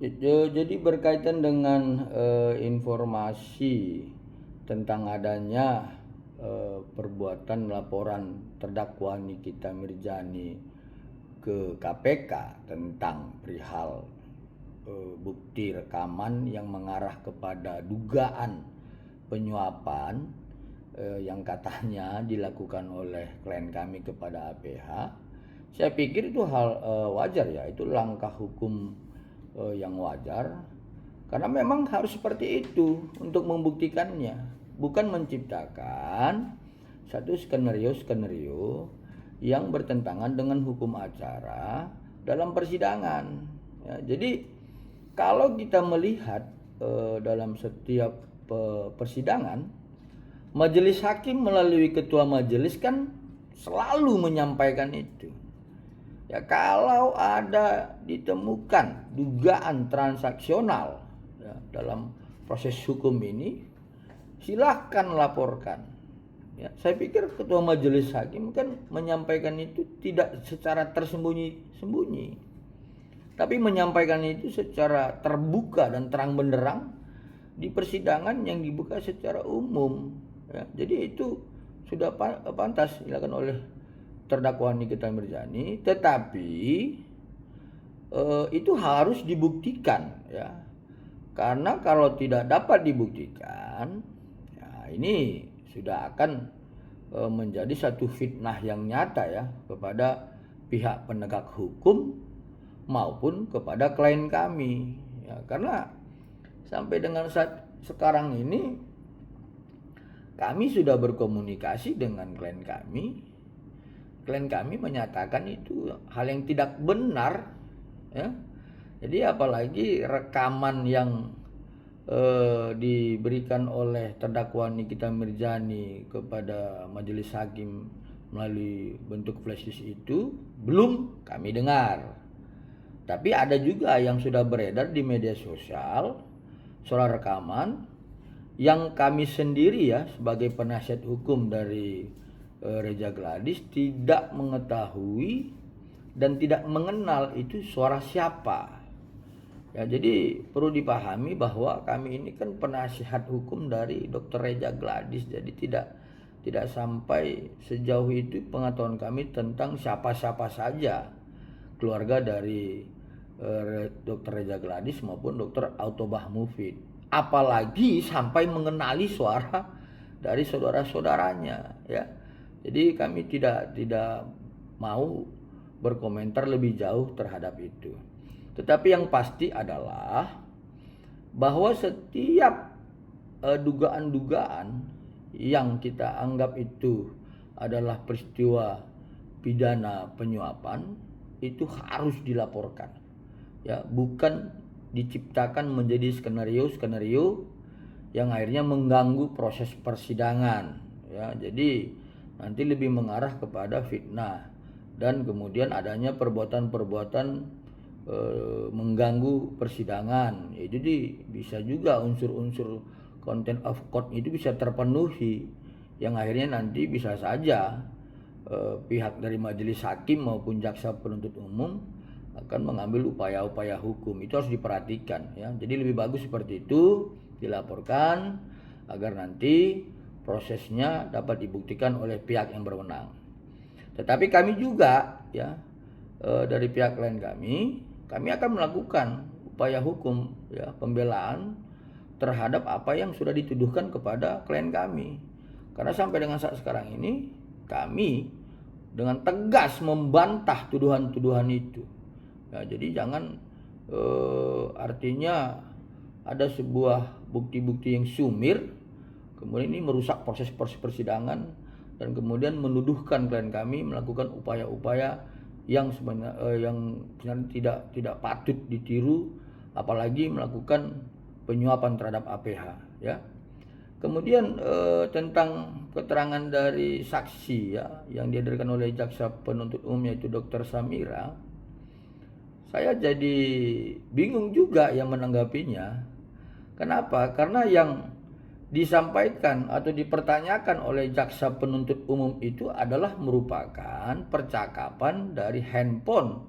Jadi berkaitan dengan informasi tentang adanya perbuatan laporan terdakwa Nikita Mirzani ke KPK tentang perihal bukti rekaman yang mengarah kepada dugaan penyuapan yang katanya dilakukan oleh klien kami kepada APH. Saya pikir itu hal wajar ya, itu langkah hukum yang wajar, karena memang harus seperti itu untuk membuktikannya, bukan menciptakan satu skenario yang bertentangan dengan hukum acara dalam persidangan. Ya, jadi kalau kita melihat dalam setiap persidangan, majelis hakim melalui ketua majelis kan selalu menyampaikan itu. Ya, kalau ada ditemukan dugaan transaksional ya, dalam proses hukum ini, silahkan laporkan. Ya, saya pikir ketua majelis hakim kan menyampaikan itu tidak secara tersembunyi-sembunyi, tapi menyampaikan itu secara terbuka dan terang benderang di persidangan yang dibuka secara umum. Ya, jadi itu sudah pantas dilakukan oleh terdakwa Nikita Mirzani, tetapi itu harus dibuktikan ya, karena kalau tidak dapat dibuktikan, ya ini sudah akan menjadi satu fitnah yang nyata ya kepada pihak penegak hukum maupun kepada klien kami ya, karena sampai dengan saat sekarang ini kami sudah berkomunikasi dengan klien kami. Klien kami menyatakan itu hal yang tidak benar ya. Jadi apalagi rekaman yang diberikan oleh terdakwa Nikita Mirzani kepada majelis hakim melalui bentuk flash disk itu belum kami dengar. Tapi ada juga yang sudah beredar di media sosial soal rekaman yang kami sendiri ya sebagai penasihat hukum dari Reza Gladys tidak mengetahui dan tidak mengenal itu suara siapa. Ya, jadi perlu dipahami bahwa kami ini kan penasihat hukum dari Dr. Reza Gladys, jadi tidak sampai sejauh itu pengetahuan kami tentang siapa-siapa saja keluarga dari Dr. Reza Gladys maupun Dr. Autobah Mufid, apalagi sampai mengenali suara dari saudara-saudaranya ya. Jadi kami tidak mau berkomentar lebih jauh terhadap itu. Tetapi yang pasti adalah bahwa setiap dugaan-dugaan yang kita anggap itu adalah peristiwa pidana penyuapan itu harus dilaporkan. Ya, bukan diciptakan menjadi skenario yang akhirnya mengganggu proses persidangan. Ya, jadi nanti lebih mengarah kepada fitnah dan kemudian adanya perbuatan-perbuatan mengganggu persidangan. Ya, jadi bisa juga unsur-unsur content of court itu bisa terpenuhi, yang akhirnya nanti bisa saja pihak dari majelis hakim maupun jaksa penuntut umum akan mengambil upaya-upaya hukum. Itu harus diperhatikan ya. Jadi lebih bagus seperti itu dilaporkan agar nanti prosesnya dapat dibuktikan oleh pihak yang berwenang. Tetapi kami juga ya dari pihak klien kami akan melakukan upaya hukum ya, pembelaan terhadap apa yang sudah dituduhkan kepada klien kami. Karena sampai dengan saat sekarang ini kami dengan tegas membantah tuduhan-tuduhan itu. Ya, jadi jangan artinya ada sebuah bukti-bukti yang sumir kemudian ini merusak proses persidangan dan kemudian menuduhkan klien kami melakukan upaya-upaya yang sebenarnya tidak patut ditiru, apalagi melakukan penyuapan terhadap APH ya. Kemudian tentang keterangan dari saksi ya yang dihadirkan oleh jaksa penuntut umum yaitu Dr. Samira, saya jadi bingung juga yang menanggapinya. Kenapa? Karena yang disampaikan atau dipertanyakan oleh jaksa penuntut umum itu adalah merupakan percakapan dari handphone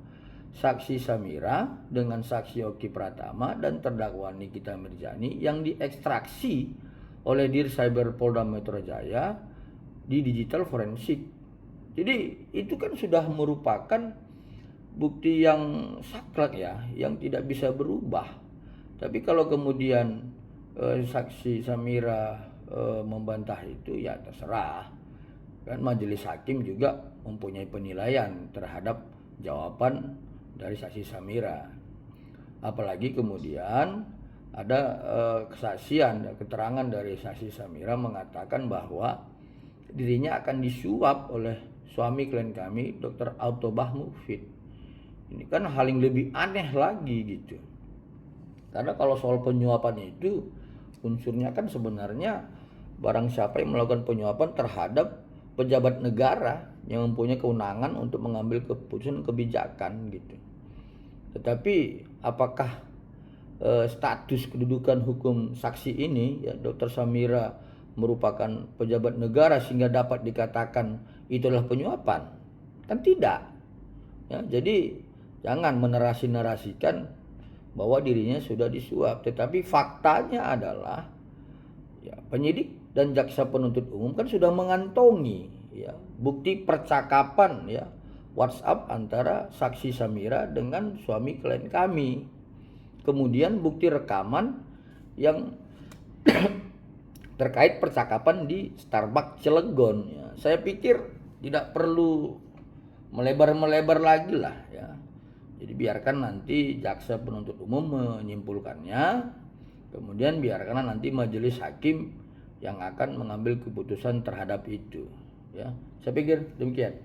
saksi Samira dengan saksi Oki Pratama dan terdakwa Nikita Mirzani yang diekstraksi oleh Dircyber Polda Metro Jaya di digital forensik. Jadi itu kan sudah merupakan bukti yang saklek ya, yang tidak bisa berubah. Tapi kalau kemudian saksi Samira membantah itu, ya terserah. Kan majelis hakim juga mempunyai penilaian terhadap jawaban dari saksi Samira. Apalagi kemudian ada kesaksian, keterangan dari saksi Samira mengatakan bahwa dirinya akan disuap oleh suami klien kami, Dr. Altobah Mufid. Ini kan hal yang lebih aneh lagi gitu. Karena kalau soal penyuapan itu unsurnya kan sebenarnya barang siapa yang melakukan penyuapan terhadap pejabat negara yang mempunyai kewenangan untuk mengambil keputusan kebijakan gitu. Tetapi apakah status kedudukan hukum saksi ini, ya, Dr. Samira merupakan pejabat negara sehingga dapat dikatakan itu adalah penyuapan? Kan tidak. Ya, jadi jangan menerasi-narasikan bahwa dirinya sudah disuap. Tetapi faktanya adalah ya, penyidik dan jaksa penuntut umum kan sudah mengantongi ya, bukti percakapan ya WhatsApp antara saksi Samira dengan suami klien kami. Kemudian bukti rekaman yang terkait percakapan di Starbucks Cilegon. Ya, saya pikir tidak perlu melebar-melebar lagi lah ya. Jadi biarkan nanti jaksa penuntut umum menyimpulkannya. Kemudian biarkanlah nanti majelis hakim yang akan mengambil keputusan terhadap itu. Ya, saya pikir demikian.